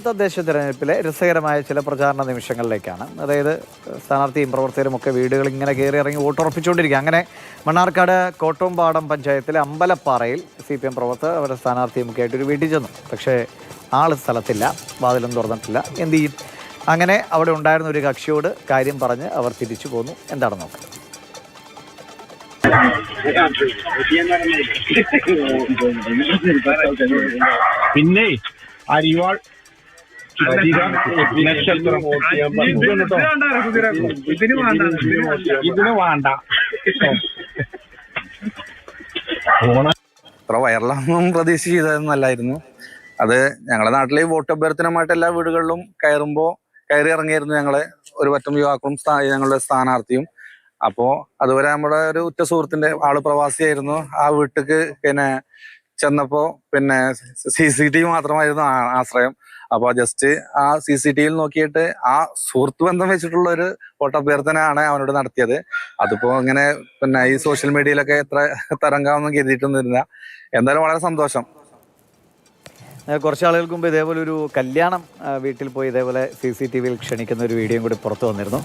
തദ്ദേശ തെരഞ്ഞെടുപ്പിലെ രസകരമായ ചില പ്രചാരണ നിമിഷങ്ങളിലേക്കാണ്. അതായത് സ്ഥാനാർത്ഥിയും പ്രവർത്തകരും ഒക്കെ വീടുകൾ ഇങ്ങനെ കയറി ഇറങ്ങി വോട്ടുറപ്പിച്ചുകൊണ്ടിരിക്കുക. അങ്ങനെ മണ്ണാർക്കാട് കോട്ടോമ്പാടം പഞ്ചായത്തിലെ അമ്പലപ്പാറയിൽ CPM പ്രവർത്തകർ അവരുടെ സ്ഥാനാർത്ഥിയും ഒക്കെ ആയിട്ടൊരു വീട്ടിൽ ചെന്നു. പക്ഷേ ആൾ സ്ഥലത്തില്ല, വാതിലൊന്നും തുറന്നിട്ടില്ല. എന്ത് ചെയ്യും? അങ്ങനെ അവിടെ ഉണ്ടായിരുന്ന ഒരു കക്ഷിയോട് കാര്യം പറഞ്ഞ് അവർ തിരിച്ചു പോന്നു. എന്താണെന്ന് നോക്കാം. പിന്നെ അരിവാൾ ഇതിന് വേണ്ട ഇത്ര വൈറലാണെന്നും പ്രതീക്ഷിച്ചതൊന്നല്ലായിരുന്നു. അത് ഞങ്ങളുടെ നാട്ടിലെ വോട്ട് അഭ്യർത്ഥനമായിട്ട് എല്ലാ വീടുകളിലും കയറി ഇറങ്ങിയായിരുന്നു ഞങ്ങള് ഒരു പറ്റം യുവാക്കളും ഞങ്ങളുടെ സ്ഥാനാർത്ഥിയും. അപ്പോ അതുവരെ നമ്മുടെ ഒരു ഉറ്റ സുഹൃത്തിന്റെ ആള് പ്രവാസിയായിരുന്നു. ആ വീട്ടിക്ക് ചെന്നപ്പോ CCTV മാത്രമായിരുന്നു ആശ്രയം. അപ്പൊ ജസ്റ്റ് ആ CCTVയിൽ നോക്കിയിട്ട് ആ സുഹൃത്ത് ബന്ധം വെച്ചിട്ടുള്ള ഒരു വോട്ട് അഭ്യർത്ഥനയാണ് അവനോട് നടത്തിയത്. അതിപ്പോ ഇങ്ങനെ ഈ സോഷ്യൽ മീഡിയയിലൊക്കെ എത്ര തരംഗാവൊന്നും കരുതിയിട്ടൊന്നുമില്ല. എന്തായാലും വളരെ സന്തോഷം. കുറച്ച് ആളുകൾക്ക് മുമ്പ് ഇതേപോലെ ഒരു കല്യാണം വീട്ടിൽ പോയി ഇതേപോലെ CCTVയിൽ ക്ഷണിക്കുന്ന ഒരു വീഡിയോയും കൂടി പുറത്തു വന്നിരുന്നു.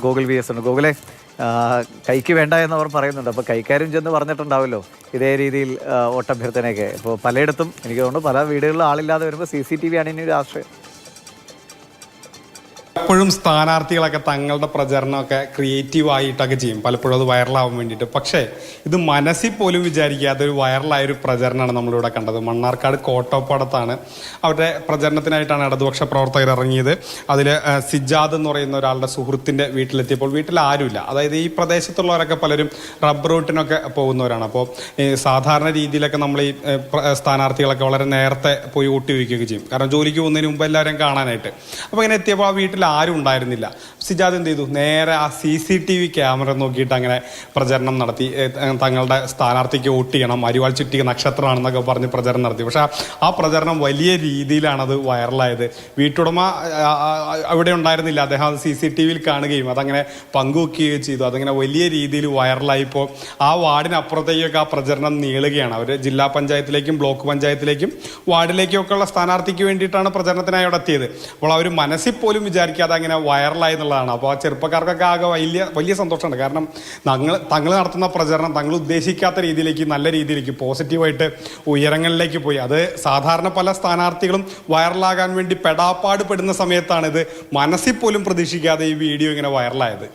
ഗൂഗിൾ VS ഉണ്ട്. ഗൂഗിളെ കൈക്ക് വേണ്ട എന്നവർ പറയുന്നുണ്ട്. അപ്പോൾ കൈക്കാരും ചെന്ന് പറഞ്ഞിട്ടുണ്ടാവുമല്ലോ ഇതേ രീതിയിൽ വോട്ടഭ്യർത്ഥനയൊക്കെ. ഇപ്പോൾ പലയിടത്തും എനിക്ക് തോന്നുന്നു പല വീടുകളിലും ആളില്ലാതെ വരുമ്പോൾ CCTV ആണ് ഇനി ഒരു ആശ്രയം. പലപ്പോഴും സ്ഥാനാർത്ഥികളൊക്കെ തങ്ങളുടെ പ്രചരണമൊക്കെ ക്രിയേറ്റീവായിട്ടൊക്കെ ചെയ്യും, പലപ്പോഴും അത് വൈറലാവാൻ വേണ്ടിയിട്ട്. പക്ഷേ ഇത് മനസ്സിൽ പോലും വിചാരിക്കാതെ ഒരു വൈറലായൊരു പ്രചരണമാണ് നമ്മളിവിടെ കണ്ടത്. മണ്ണാർക്കാട് കോട്ടോപ്പാടത്താണ് അവരുടെ പ്രചരണത്തിനായിട്ടാണ് ഇടതുപക്ഷ പ്രവർത്തകർ ഇറങ്ങിയത്. അതിൽ സിജാദ് എന്ന് പറയുന്ന ഒരാളുടെ സുഹൃത്തിൻ്റെ വീട്ടിലെത്തിയപ്പോൾ വീട്ടിൽ ആരുമില്ല. അതായത് ഈ പ്രദേശത്തുള്ളവരൊക്കെ പലരും റബ്ബർ റൂട്ടിനൊക്കെ പോകുന്നവരാണ്. അപ്പോൾ സാധാരണ രീതിയിലൊക്കെ നമ്മൾ ഈ സ്ഥാനാർത്ഥികളൊക്കെ വളരെ നേരത്തെ പോയി വോട്ട് ചോദിക്കുകയൊക്കെ ചെയ്യും, കാരണം ജോലിക്ക് പോകുന്നതിന് മുമ്പ് എല്ലാവരും കാണാനായിട്ട്. അപ്പോൾ ഇങ്ങനെ എത്തിയപ്പോൾ ആ വീട്ടിൽ ആരും ഉണ്ടായിരുന്നില്ല. സിജാദ് എന്ത് ചെയ്തു? നേരെ ആ CCTV ക്യാമറ നോക്കിയിട്ട് അങ്ങനെ പ്രചരണം നടത്തി. തങ്ങളുടെ സ്ഥാനാർത്ഥിക്ക് വോട്ട് ചെയ്യണം, അരിവാൾ ചുറ്റിക നക്ഷത്രമാണെന്നൊക്കെ പറഞ്ഞ് പ്രചരണം നടത്തി. പക്ഷെ ആ പ്രചരണം വലിയ രീതിയിലാണത് വൈറലായത്. വീട്ടുടമ അവിടെ ഉണ്ടായിരുന്നില്ല, അദ്ദേഹം അത് CCTVയിൽ കാണുകയും അതങ്ങനെ പങ്കുവെക്കുകയും ചെയ്തു. അതങ്ങനെ വലിയ രീതിയിൽ വൈറലായിപ്പോൾ ആ വാർഡിനപ്പുറത്തേക്കൊക്കെ ആ പ്രചരണം നീളുകയാണ്. അവർ ജില്ലാ പഞ്ചായത്തിലേക്കും ബ്ലോക്ക് പഞ്ചായത്തിലേക്കും വാർഡിലേക്കും ഒക്കെ ഉള്ള സ്ഥാനാർത്ഥിക്ക് വേണ്ടിയിട്ടാണ് പ്രചരണത്തിനായി അവിടെ എത്തിയത്. അപ്പോൾ അവർ മനസ്സിൽ പോലും വിചാരിക്കാതെ അങ്ങനെ വൈറലായി എന്നുള്ളതാണ്. അപ്പോൾ ആ ചെറുപ്പക്കാർക്കൊക്കെ ആകെ വലിയ സന്തോഷമുണ്ട്. കാരണം തങ്ങൾ നടത്തുന്ന പ്രചരണം തങ്ങൾ ഉദ്ദേശിക്കാത്ത രീതിയിലേക്ക്, നല്ല രീതിയിലേക്ക്, പോസിറ്റീവായിട്ട് ഉയരങ്ങളിലേക്ക് പോയി. അത് സാധാരണ പല സ്ഥാനാർത്ഥികളും വൈറലാകാൻ വേണ്ടി പെടാപ്പാട് പെടുന്ന സമയത്താണ് ഇത് മനസ്സിൽ പോലും പ്രതീക്ഷിക്കാതെ ഈ വീഡിയോ ഇങ്ങനെ വൈറലായത്.